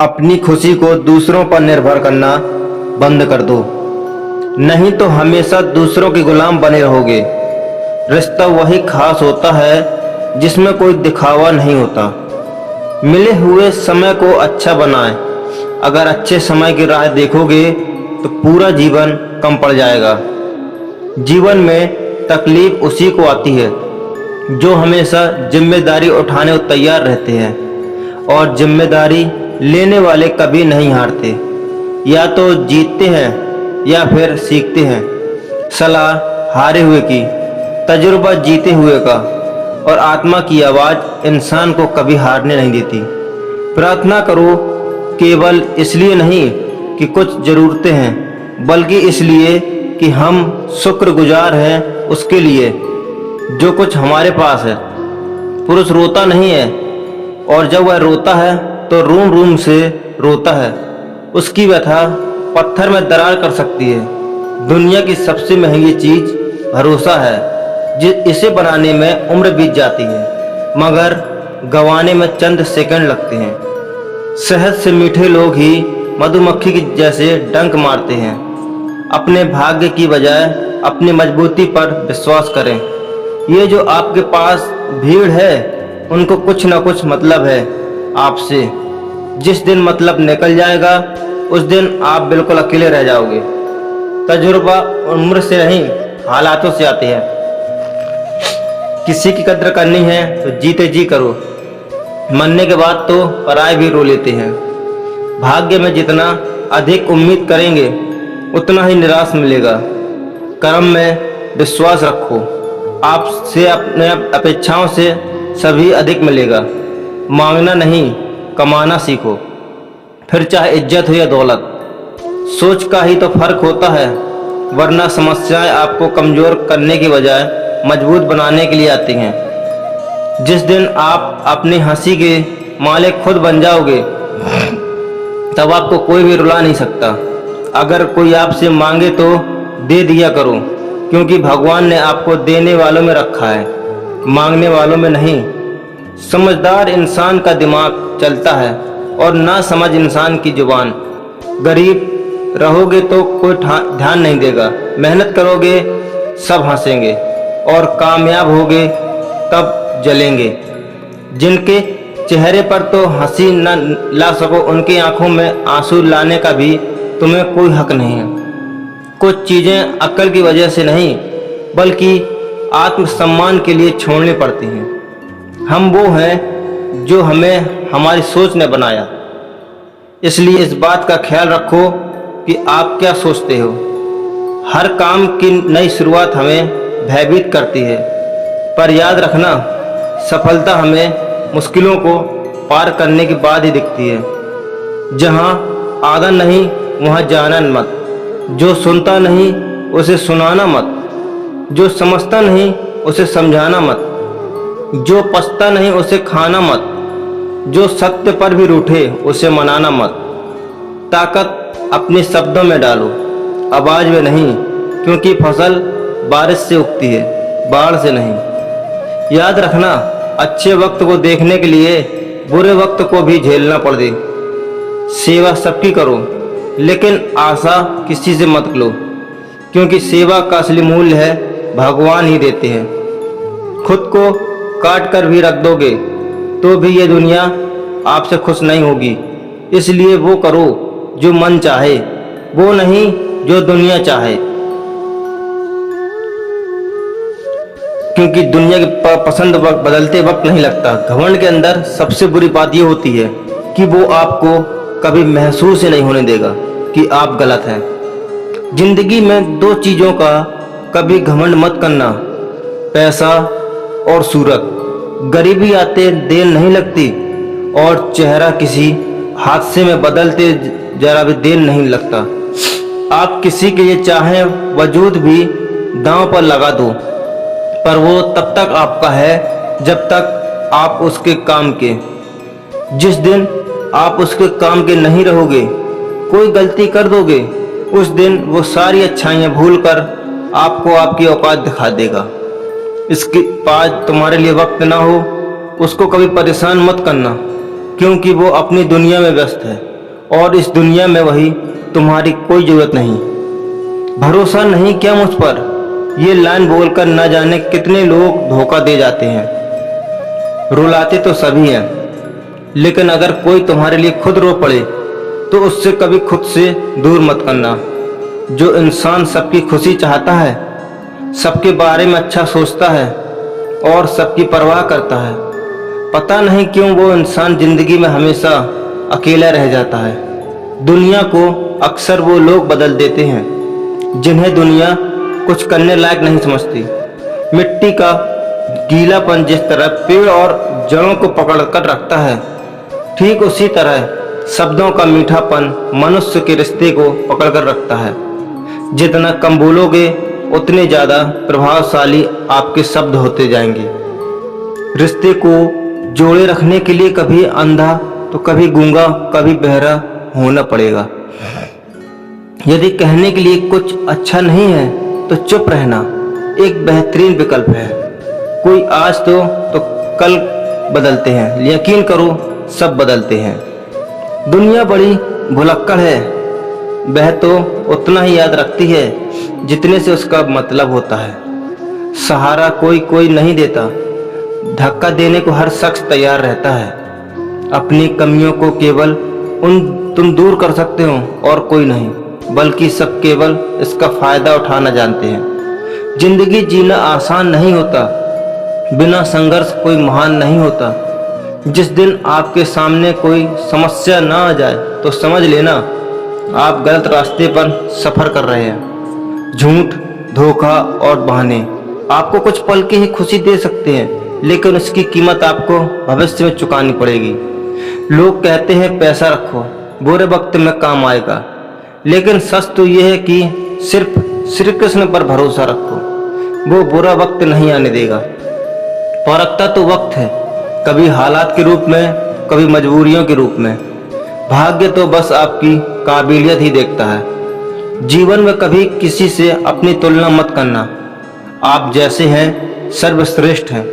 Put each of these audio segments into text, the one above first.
अपनी खुशी को दूसरों पर निर्भर करना बंद कर दो, नहीं तो हमेशा दूसरों के गुलाम बने रहोगे। रिश्ता वही खास होता है जिसमें कोई दिखावा नहीं होता। मिले हुए समय को अच्छा बनाएं। अगर अच्छे समय की राह देखोगे तो पूरा जीवन कम पड़ जाएगा। जीवन में तकलीफ उसी को आती है जो हमेशा जिम्मेदारी उठाने को तैयार रहते हैं, और जिम्मेदारी लेने वाले कभी नहीं हारते। या तो जीतते हैं या फिर सीखते हैं। सलाह हारे हुए की, तजुर्बा जीते हुए का, और आत्मा की आवाज़ इंसान को कभी हारने नहीं देती। प्रार्थना करो, केवल इसलिए नहीं कि कुछ ज़रूरतें हैं, बल्कि इसलिए कि हम शुक्रगुजार हैं उसके लिए जो कुछ हमारे पास है। पुरुष रोता नहीं है, और जब वह रोता है तो रूम रूम से रोता है। उसकी व्यथा पत्थर में दरार कर सकती है। दुनिया की सबसे महंगी चीज़ भरोसा है। इसे बनाने में उम्र बीत जाती है, मगर गंवाने में चंद सेकंड लगते हैं। शहद से मीठे लोग ही मधुमक्खी की जैसे डंक मारते हैं। अपने भाग्य की बजाय अपनी मजबूती पर विश्वास करें। ये जो आपके पास भीड़ है, उनको कुछ ना कुछ मतलब है आपसे। जिस दिन मतलब निकल जाएगा उस दिन आप बिल्कुल अकेले रह जाओगे। तजुर्बा उम्र से नहीं, हालातों से आते हैं। किसी की कद्र करनी है तो जीते जी करो। मरने के बाद तो पराये भी रो लेते हैं। भाग्य में जितना अधिक उम्मीद करेंगे उतना ही निराश मिलेगा। कर्म में विश्वास रखो, आपसे अपने अपेक्षाओं से सभी अधिक मिलेगा। मांगना नहीं, कमाना सीखो, फिर चाहे इज्जत हो या दौलत। सोच का ही तो फर्क होता है, वरना समस्याएं आपको कमज़ोर करने की बजाय मजबूत बनाने के लिए आती हैं। जिस दिन आप अपनी हंसी के मालिक खुद बन जाओगे, तब आपको कोई भी रुला नहीं सकता। अगर कोई आपसे मांगे तो दे दिया करो, क्योंकि भगवान ने आपको देने वालों में रखा है, मांगने वालों में नहीं। समझदार इंसान का दिमाग चलता है और ना समझ इंसान की जुबान। गरीब रहोगे तो कोई ध्यान नहीं देगा, मेहनत करोगे सब हंसेंगे, और कामयाब होगे तब जलेंगे। जिनके चेहरे पर तो हंसी न ला सको, उनकी आंखों में आंसू लाने का भी तुम्हें कोई हक नहीं है। कुछ चीज़ें अक्ल की वजह से नहीं, बल्कि आत्मसम्मान के लिए छोड़नी पड़ती हैं। हम वो हैं जो हमें हमारी सोच ने बनाया। इसलिए इस बात का ख्याल रखो कि आप क्या सोचते हो। हर काम की नई शुरुआत हमें भयभीत करती है, पर याद रखना, सफलता हमें मुश्किलों को पार करने के बाद ही दिखती है। जहाँ आदत नहीं वहाँ जाना मत। जो सुनता नहीं उसे सुनाना मत। जो समझता नहीं उसे समझाना मत। जो पछता नहीं उसे खाना मत। जो सत्य पर भी रूठे उसे मनाना मत। ताकत अपने शब्दों में डालो, आवाज में नहीं, क्योंकि फसल बारिश से उगती है, बाढ़ से नहीं। याद रखना, अच्छे वक्त को देखने के लिए बुरे वक्त को भी झेलना पड़ दे। सेवा सबकी करो, लेकिन आशा किसी से मत लो, क्योंकि सेवा का असली मूल्य है भगवान ही देते हैं। खुद को काट कर भी रख दोगे तो भी ये दुनिया आपसे खुश नहीं होगी। इसलिए वो करो जो मन चाहे, वो नहीं जो दुनिया चाहे, क्योंकि दुनिया की पसंद बदलते वक्त नहीं लगता। घमंड के अंदर सबसे बुरी बात ये होती है कि वो आपको कभी महसूस ही नहीं होने देगा कि आप गलत हैं। जिंदगी में दो चीज़ों का कभी घमंड मत करना, पैसा और सूरत। गरीबी आते देर नहीं लगती, और चेहरा किसी हादसे में बदलते जरा भी देर नहीं लगता। आप किसी के लिए चाहें वजूद भी दांव पर लगा दो, पर वो तब तक आपका है जब तक आप उसके काम के। जिस दिन आप उसके काम के नहीं रहोगे, कोई गलती कर दोगे, उस दिन वो सारी अच्छाइयाँ भूलकर आपको आपकी औकात दिखा देगा। इसके पास तुम्हारे लिए वक्त ना हो, उसको कभी परेशान मत करना, क्योंकि वो अपनी दुनिया में व्यस्त है। और इस दुनिया में वही तुम्हारी कोई जरूरत नहीं। भरोसा नहीं क्या मुझ पर, ये लाइन बोलकर न जाने कितने लोग धोखा दे जाते हैं। रुलाते तो सभी हैं, लेकिन अगर कोई तुम्हारे लिए खुद रो पड़े तो उससे कभी खुद से दूर मत करना। जो इंसान सबकी खुशी चाहता है, सबके बारे में अच्छा सोचता है और सबकी परवाह करता है, पता नहीं क्यों वो इंसान जिंदगी में हमेशा अकेला रह जाता है। दुनिया को अक्सर वो लोग बदल देते हैं जिन्हें दुनिया कुछ करने लायक नहीं समझती। मिट्टी का गीलापन जिस तरह पेड़ और जड़ों को पकड़कर रखता है, ठीक उसी तरह शब्दों का मीठापन मनुष्य के रिश्ते को पकड़कर रखता है। जितना कम बोलोगे उतने ज्यादा प्रभावशाली आपके शब्द होते जाएंगे। रिश्ते को जोड़े रखने के लिए कभी अंधा तो कभी गूंगा, कभी बहरा होना पड़ेगा। यदि कहने के लिए कुछ अच्छा नहीं है तो चुप रहना एक बेहतरीन विकल्प है। कोई आज तो कल बदलते हैं, यकीन करो सब बदलते हैं। दुनिया बड़ी भुलक्कड़ है, वह तो उतना ही याद रखती है जितने से उसका मतलब होता है। सहारा कोई नहीं देता, धक्का देने को हर शख्स तैयार रहता है। अपनी कमियों को केवल तुम दूर कर सकते हो और कोई नहीं, बल्कि सब केवल इसका फायदा उठाना जानते हैं। जिंदगी जीना आसान नहीं होता, बिना संघर्ष कोई महान नहीं होता। जिस दिन आपके सामने कोई समस्या ना आ जाए तो समझ लेना आप गलत रास्ते पर सफर कर रहे हैं। झूठ, धोखा और बहाने आपको कुछ पल की ही खुशी दे सकते हैं, लेकिन उसकी कीमत आपको भविष्य में चुकानी पड़ेगी। लोग कहते हैं पैसा रखो, बुरे वक्त में काम आएगा, लेकिन सच तो यह है कि सिर्फ श्री कृष्ण पर भरोसा रखो, वो बुरा वक्त नहीं आने देगा। परखता तो वक्त है, कभी हालात के रूप में, कभी मजबूरियों के रूप में। भाग्य तो बस आपकी काबिलियत ही देखता है। जीवन में कभी किसी से अपनी तुलना मत करना। आप जैसे हैं सर्वश्रेष्ठ हैं।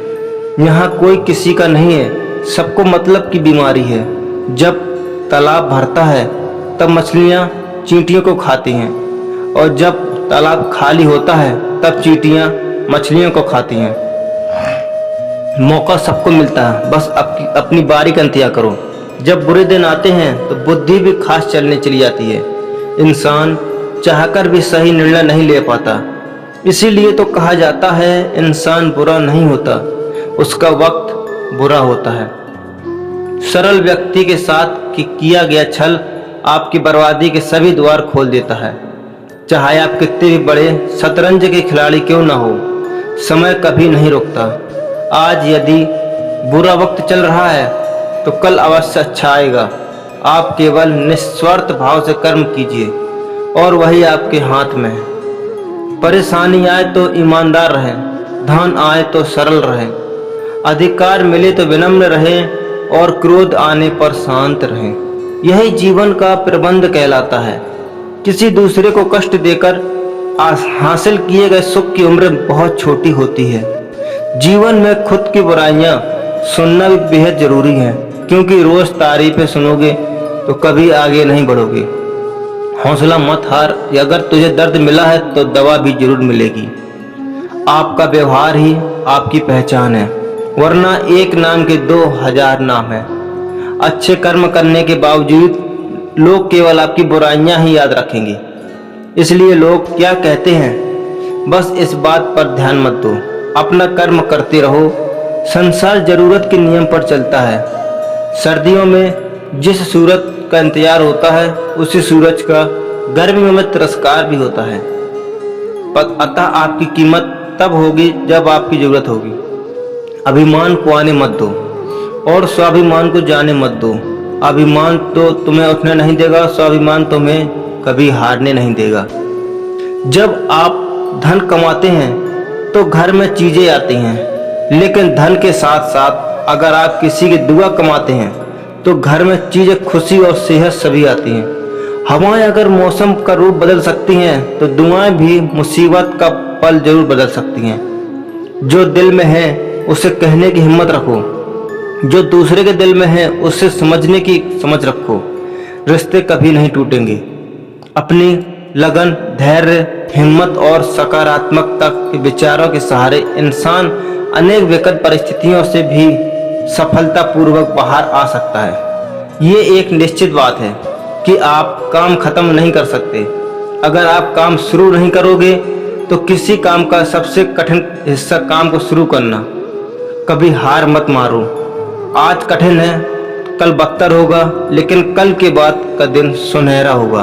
यहाँ कोई किसी का नहीं है, सबको मतलब की बीमारी है। जब तालाब भरता है तब मछलियाँ चींटियों को खाती हैं, और जब तालाब खाली होता है तब चींटियाँ मछलियों को खाती हैं। मौका सबको मिलता है, बस अपनी बारी का इंतजार करो। जब बुरे दिन आते हैं तो बुद्धि भी खास चलने चली जाती है। इंसान चाहकर भी सही निर्णय नहीं ले पाता, इसीलिए तो कहा जाता है इंसान बुरा नहीं होता, उसका वक्त बुरा होता है। सरल व्यक्ति के साथ किया गया छल आपकी बर्बादी के सभी द्वार खोल देता है। चाहे आप कितने भी बड़े शतरंज के खिलाड़ी क्यों ना हो, समय कभी नहीं रुकता। आज यदि बुरा वक्त चल रहा है तो कल अवश्य अच्छा आएगा। आप केवल निस्वार्थ भाव से कर्म कीजिए और वही आपके हाथ में है। परेशानी आए तो ईमानदार रहें, धन आए तो सरल रहें, अधिकार मिले तो विनम्र रहें और क्रोध आने पर शांत रहें। यही जीवन का प्रबंध कहलाता है। किसी दूसरे को कष्ट देकर हासिल किए गए सुख की उम्र बहुत छोटी होती है। जीवन में खुद की बुराइयां सुनना भी बेहद जरूरी है, क्योंकि रोज तारीफें सुनोगे तो कभी आगे नहीं बढ़ोगे। हौसला मत हार, अगर तुझे दर्द मिला है तो दवा भी जरूर मिलेगी। आपका व्यवहार ही आपकी पहचान है, वरना एक नाम के 2000 नाम है। अच्छे कर्म करने के बावजूद लोग केवल आपकी बुराइयां ही याद रखेंगे। इसलिए लोग क्या कहते हैं, बस इस बात पर ध्यान मत दो, अपना कर्म करते रहो। संसार जरूरत के नियम पर चलता है। सर्दियों में जिस सूरज का इंतजार होता है, उसी सूरज का गर्मियों में तिरस्कार भी होता है। अतः आपकी कीमत तब होगी जब आपकी जरूरत होगी। अभिमान को आने मत दो और स्वाभिमान को जाने मत दो। अभिमान तो तुम्हें उठने नहीं देगा, स्वाभिमान तुम्हें कभी हारने नहीं देगा। जब आप धन कमाते हैं तो घर में चीजें आती हैं, लेकिन धन के साथ साथ अगर आप किसी की दुआ कमाते हैं तो घर में चीजें, खुशी और सेहत सभी आती हैं। हवाएं अगर मौसम का रूप बदल सकती हैं तो दुआएं भी मुसीबत का पल जरूर बदल सकती हैं। जो दिल में है उसे कहने की हिम्मत रखो, जो दूसरे के दिल में है उसे समझने की समझ रखो। रिश्ते कभी नहीं टूटेंगे। अपनी लगन, धैर्य, हिम्मत और सकारात्मकता के विचारों के सहारे इंसान अनेक विकट परिस्थितियों से भी सफलतापूर्वक बाहर आ सकता है। ये एक निश्चित बात है कि आप काम खत्म नहीं कर सकते। अगर आप काम शुरू नहीं करोगे तो किसी काम का सबसे कठिन हिस्सा काम को शुरू करना। कभी हार मत मारो। आज कठिन है, कल बदतर होगा, लेकिन कल के बाद का दिन सुनहरा होगा।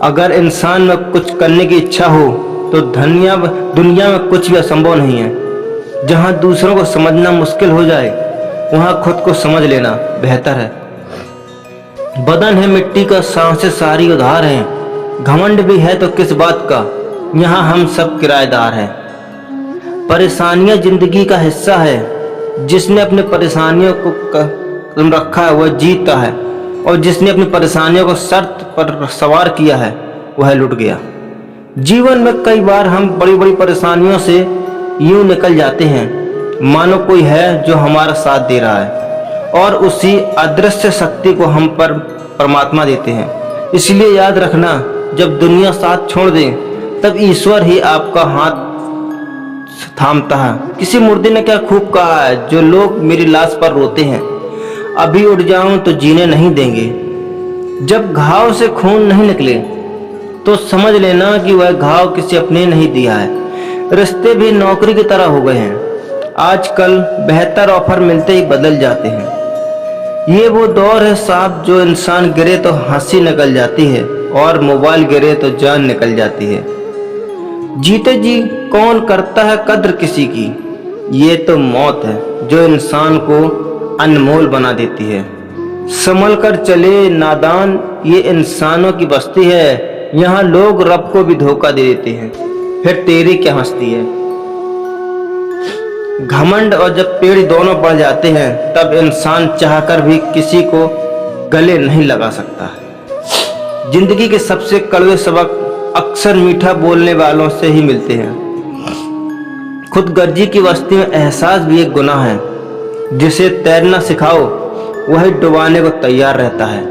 अगर इंसान में कुछ करने की इच्छा हो तो दुनिया में कुछ भी असंभव नहीं है। जहाँ दूसरों को समझना मुश्किल हो जाए वहाँ खुद को समझ लेना बेहतर है। बदन है मिट्टी का, सांसें सारी उधार हैं। घमंड भी है तो किस बात का, यहाँ हम सब किराएदार हैं। परेशानियां जिंदगी का हिस्सा है। जिसने अपनी परेशानियों को कदम रखा है वह जीता है, और जिसने अपनी परेशानियों को शर्त पर सवार किया है वह लुट गया। जीवन में कई बार हम बड़ी बड़ी परेशानियों से यूं निकल जाते हैं मानो कोई है जो हमारा साथ दे रहा है, और उसी अदृश्य शक्ति को हम पर परमात्मा देते हैं। इसलिए याद रखना, जब दुनिया साथ छोड़ दे तब ईश्वर ही आपका हाथ थामता है। किसी मुर्दे ने क्या खूब कहा है, जो लोग मेरी लाश पर रोते हैं अभी उठ जाऊं तो जीने नहीं देंगे। जब घाव से खून नहीं निकले तो समझ लेना कि वह घाव किसी अपने नहीं दिया है। रिश्ते भी नौकरी की तरह हो गए हैं। आजकल बेहतर ऑफर मिलते ही बदल जाते हैं। ये वो दौर है साहब, जो इंसान गिरे तो हंसी निकल जाती है और मोबाइल गिरे तो जान निकल जाती है। जीते जी कौन करता है कद्र किसी की, ये तो मौत है जो इंसान को अनमोल बना देती है। संभल कर चले नादान, ये इंसानों की बस्ती है। यहाँ लोग रब को भी धोखा दे देते हैं, फिर तेरी क्या हस्ती है। घमंड और जब पेड़ दोनों बढ़ जाते हैं तब इंसान चाहकर भी किसी को गले नहीं लगा सकता है। जिंदगी के सबसे कड़वे सबक अक्सर मीठा बोलने वालों से ही मिलते हैं। खुदगर्जी की बस्ती में एहसास भी एक गुनाह है। जिसे तैरना सिखाओ वही डुबाने को तैयार रहता है।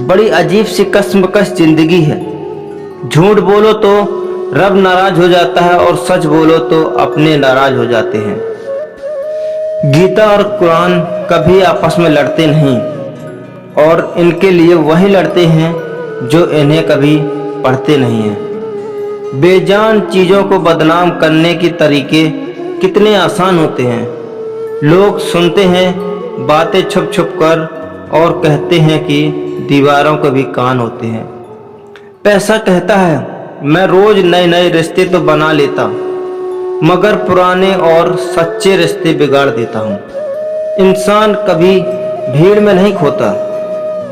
बड़ी अजीब सी कश्मकश जिंदगी है। झूठ बोलो तो रब नाराज हो जाता है, और सच बोलो तो अपने नाराज हो जाते हैं। गीता और कुरान कभी आपस में लड़ते नहीं, और इनके लिए वही लड़ते हैं जो इन्हें कभी पढ़ते नहीं हैं। बेजान चीजों को बदनाम करने के तरीके कितने आसान होते हैं। लोग सुनते हैं बातें छुप छुप कर और कहते हैं कि दीवारों के भी कान होते हैं। पैसा कहता है मैं रोज नए नए रिश्ते तो बना लेता, मगर पुराने और सच्चे रिश्ते बिगाड़ देता हूँ। इंसान कभी भीड़ में नहीं खोता,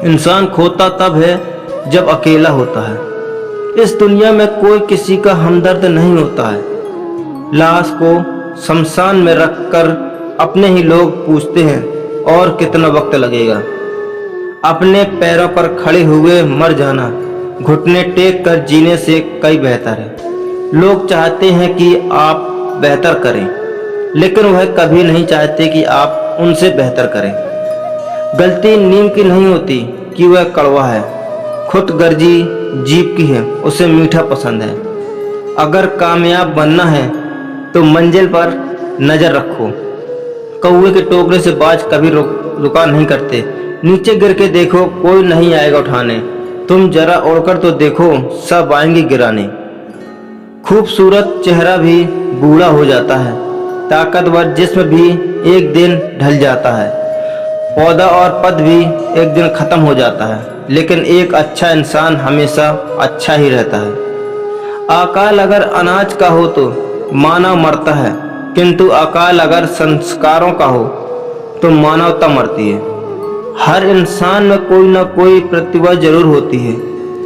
इंसान खोता तब है जब अकेला होता है। इस दुनिया में कोई किसी का हमदर्द नहीं होता है। लाश को शमशान में रखकर अपने ही लोग पूछते हैं और कितना वक्त लगेगा। अपने पैरों पर खड़े हुए मर जाना घुटने टेक कर जीने से कई बेहतर है। लोग चाहते हैं कि आप बेहतर करें, लेकिन वह कभी नहीं चाहते कि आप उनसे बेहतर करें। गलती नीम की नहीं होती कि वह कड़वा है, खुदगर्जी जीभ की है, उसे मीठा पसंद है। अगर कामयाब बनना है तो मंजिल पर नजर रखो। कौवे के टोकरे से बाज कभी रुका नहीं करते। नीचे गिर के देखो, कोई नहीं आएगा उठाने। तुम जरा उड़कर तो देखो, सब आएंगे गिराने। खूबसूरत चेहरा भी बूढ़ा हो जाता है, ताकतवर जिस्म भी एक दिन ढल जाता है, पौधा और पद भी एक दिन खत्म हो जाता है, लेकिन एक अच्छा इंसान हमेशा अच्छा ही रहता है। अकाल अगर अनाज का हो तो मानव मरता है, किंतु अकाल अगर संस्कारों का हो तो मानवता मरती है। हर इंसान में कोई ना कोई प्रतिभा जरूर होती है,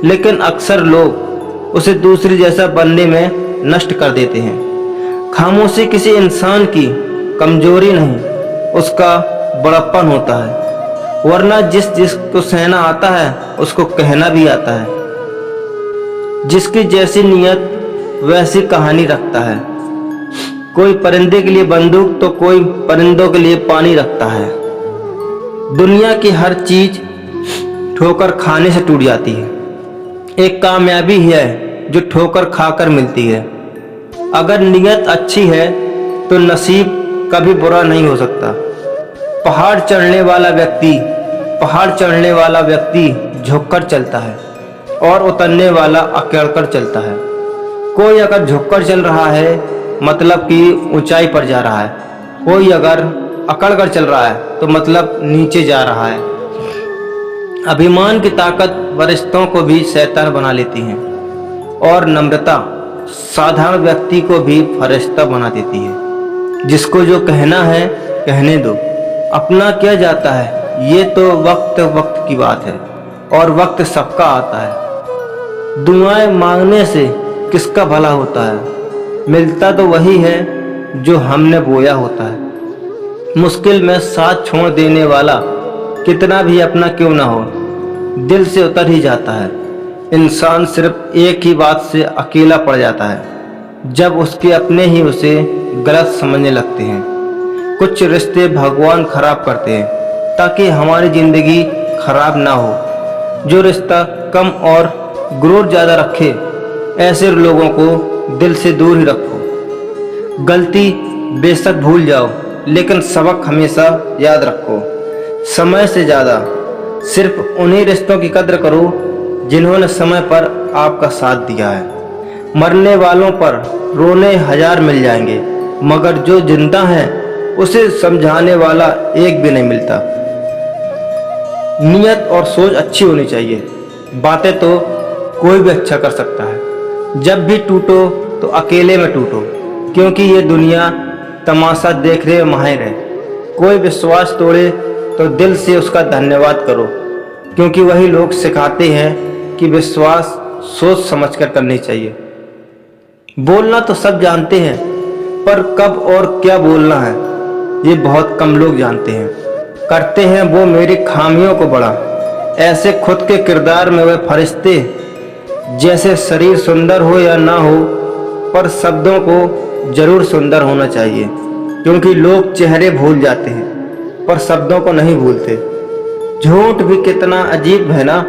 लेकिन अक्सर लोग उसे दूसरी जैसा बनने में नष्ट कर देते हैं। खामोशी किसी इंसान की कमजोरी नहीं, उसका बड़प्पन होता है, वरना जिसको सहना आता है उसको कहना भी आता है। जिसकी जैसी नियत वैसी कहानी रखता है। कोई परिंदे के लिए बंदूक तो कोई परिंदों के लिए पानी रखता है। दुनिया की हर चीज ठोकर खाने से टूट जाती है। एक कामयाबी है जो ठोकर खाकर मिलती है। अगर नीयत अच्छी है तो नसीब कभी बुरा नहीं हो सकता। पहाड़ चढ़ने वाला व्यक्ति झुककर चलता है और उतरने वाला अकड़कर चलता है। कोई अगर झुककर चल रहा है मतलब कि ऊंचाई पर जा रहा है, कोई अगर अकड़कर चल रहा है तो मतलब नीचे जा रहा है। अभिमान की ताकत वरिष्ठों को भी शैतान बना लेती है और नम्रता साधारण व्यक्ति को भी फरिश्ता बना देती है। जिसको जो कहना है कहने दो, अपना क्या जाता है, ये तो वक्त की बात है और वक्त सबका आता है। दुआएं मांगने से किसका भला होता है, मिलता तो वही है जो हमने बोया होता है। मुश्किल में साथ छोड़ देने वाला कितना भी अपना क्यों ना हो, दिल से उतर ही जाता है। इंसान सिर्फ एक ही बात से अकेला पड़ जाता है, जब उसके अपने ही उसे गलत समझने लगते हैं। कुछ रिश्ते भगवान खराब करते हैं ताकि हमारी जिंदगी खराब ना हो। जो रिश्ता कम और गुरूर ज़्यादा रखे, ऐसे लोगों को दिल से दूर ही रखो। गलती बेशक भूल जाओ, लेकिन सबक हमेशा याद रखो। समय से ज़्यादा सिर्फ उन्हीं रिश्तों की कद्र करो जिन्होंने समय पर आपका साथ दिया है। मरने वालों पर रोने हजार मिल जाएंगे, मगर जो जिंदा है उसे समझाने वाला एक भी नहीं मिलता। नियत और सोच अच्छी होनी चाहिए। बातें तो कोई भी अच्छा कर सकता है। जब भी टूटो तो अकेले में टूटो, क्योंकि ये दुनिया तमाशा देखने में माहिर है। कोई विश्वास तोड़े तो दिल से उसका धन्यवाद करो, क्योंकि वही लोग सिखाते हैं कि विश्वास सोच समझकर करनी चाहिए। बोलना तो सब जानते हैं, पर कब और क्या बोलना है ये बहुत कम लोग जानते हैं। करते हैं वो मेरी खामियों को बड़ा, ऐसे खुद के किरदार में वे फरिश्ते। जैसे शरीर सुंदर हो या ना हो, पर शब्दों को जरूर सुंदर होना चाहिए, क्योंकि लोग चेहरे भूल जाते हैं पर शब्दों को नहीं भूलते। झूठ भी कितना अजीब है ना,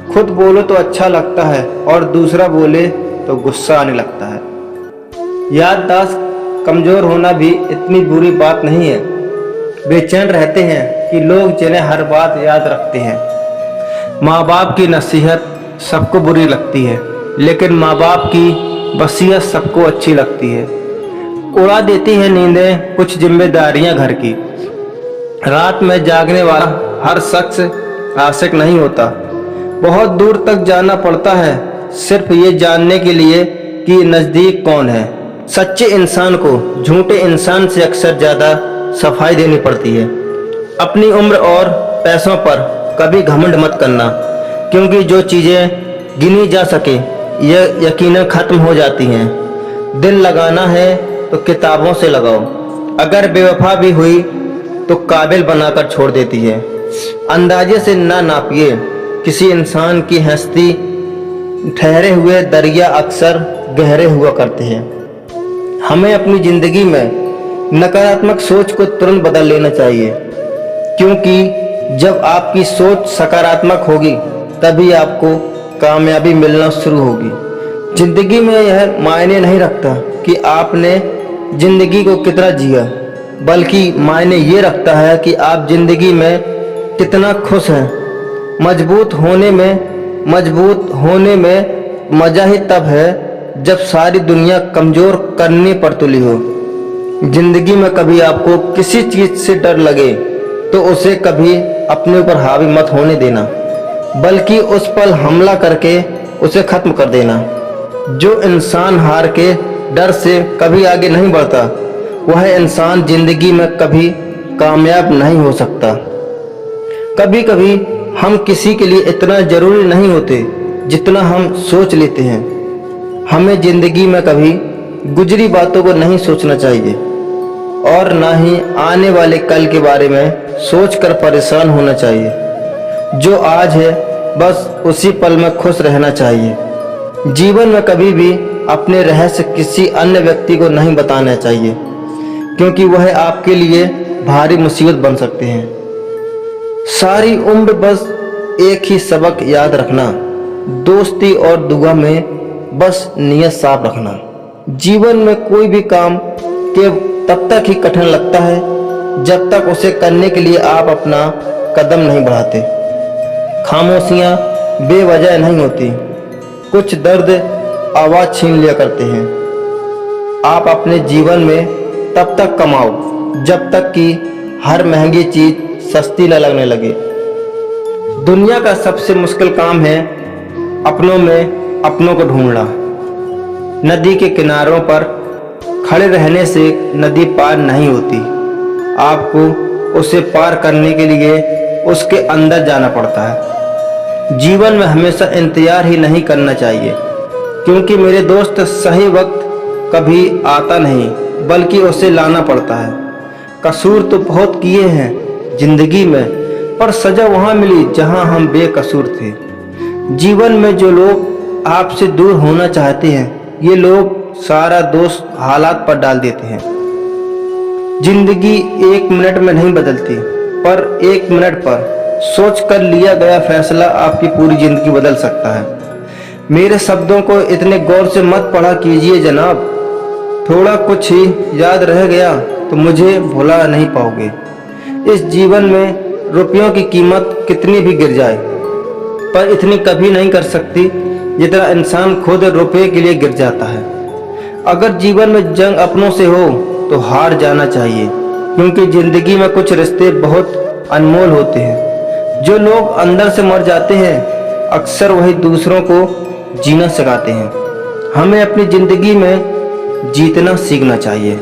खुद बोलो तो अच्छा लगता है और दूसरा बोले तो गुस्सा आने लगता है। याददाश्त कमजोर होना भी इतनी बुरी बात नहीं है। बेचैन रहते हैं कि लोग जिन्हें हर बात याद रखते हैं। माँ बाप की नसीहत सबको बुरी लगती है, लेकिन माँ बाप की वसीयत सबको अच्छी लगती है। उड़ा देती है नींदें कुछ जिम्मेदारियां घर की। रात में जागने वाला हर शख्स आशिक नहीं होता। बहुत दूर तक जाना पड़ता है सिर्फ ये जानने के लिए कि नज़दीक कौन है। सच्चे इंसान को झूठे इंसान से अक्सर ज़्यादा सफाई देनी पड़ती है। अपनी उम्र और पैसों पर कभी घमंड मत करना, क्योंकि जो चीज़ें गिनी जा सके यह यकीनन ख़त्म हो जाती हैं। दिल लगाना है तो किताबों से लगाओ, अगर बेवफा भी हुई तो काबिल बनाकर छोड़ देती है। अंदाजे से ना नापिए किसी इंसान की हस्ती। ठहरे हुए दरिया अक्सर गहरे हुआ करते हैं। हमें अपनी ज़िंदगी में नकारात्मक सोच को तुरंत बदल लेना चाहिए, क्योंकि जब आपकी सोच सकारात्मक होगी तभी आपको कामयाबी मिलना शुरू होगी। ज़िंदगी में यह मायने नहीं रखता कि आपने ज़िंदगी को कितना जिया, बल्कि मायने ये रखता है कि आप ज़िंदगी में कितना खुश हैं। मजबूत होने में मज़ा ही तब है जब सारी दुनिया कमज़ोर करने पर तुली हो। ज़िंदगी में कभी आपको किसी चीज़ से डर लगे तो उसे कभी अपने ऊपर हावी मत होने देना, बल्कि उस पर हमला करके उसे ख़त्म कर देना। जो इंसान हार के डर से कभी आगे नहीं बढ़ता, वह इंसान ज़िंदगी में कभी कामयाब नहीं हो सकता। कभी कभी हम किसी के लिए इतना ज़रूरी नहीं होते जितना हम सोच लेते हैं। हमें ज़िंदगी में कभी गुजरी बातों को नहीं सोचना चाहिए और ना ही आने वाले कल के बारे में सोचकर परेशान होना चाहिए। जो आज है बस उसी पल में खुश रहना चाहिए। जीवन में कभी भी अपने रहस्य किसी अन्य व्यक्ति को नहीं बताना चाहिए, क्योंकि वह आपके लिए भारी मुसीबत बन सकते हैं। सारी उम्र बस एक ही सबक याद रखना, दोस्ती और दुआ में बस नियत साफ रखना। जीवन में कोई भी काम के तब तक ही कठिन लगता है जब तक उसे करने के लिए आप अपना कदम नहीं बढ़ाते। खामोशियाँ बेवजह नहीं होती, कुछ दर्द आवाज़ छीन लिया करते हैं। आप अपने जीवन में तब तक कमाओ जब तक कि हर महंगी चीज़ सस्ती न लगने लगे। दुनिया का सबसे मुश्किल काम है अपनों में अपनों को ढूंढना। नदी के किनारों पर खड़े रहने से नदी पार नहीं होती, आपको उसे पार करने के लिए उसके अंदर जाना पड़ता है। जीवन में हमेशा इंतजार ही नहीं करना चाहिए, क्योंकि मेरे दोस्त सही वक्त कभी आता नहीं बल्कि उसे लाना पड़ता है। कसूर तो बहुत किए हैं जिंदगी में, पर सजा वहाँ मिली जहाँ हम बेकसूर थे। जीवन में जो लोग आपसे दूर होना चाहते हैं, ये लोग सारा दोष हालात पर डाल देते हैं। जिंदगी 1 मिनट में नहीं बदलती, पर 1 मिनट पर सोच कर लिया गया फैसला आपकी पूरी जिंदगी बदल सकता है। मेरे शब्दों को इतने गौर से मत पढ़ा कीजिए जनाब, थोड़ा कुछ ही याद रह गया तो मुझे भुला नहीं पाओगे। इस जीवन में रुपयों की कीमत कितनी भी गिर जाए, पर इतनी कभी नहीं कर सकती जितना इंसान खुद रुपये के लिए गिर जाता है। अगर जीवन में जंग अपनों से हो तो हार जाना चाहिए, क्योंकि ज़िंदगी में कुछ रिश्ते बहुत अनमोल होते हैं। जो लोग अंदर से मर जाते हैं अक्सर वही दूसरों को जीना सिखाते हैं। हमें अपनी ज़िंदगी में जीतना सीखना चाहिए।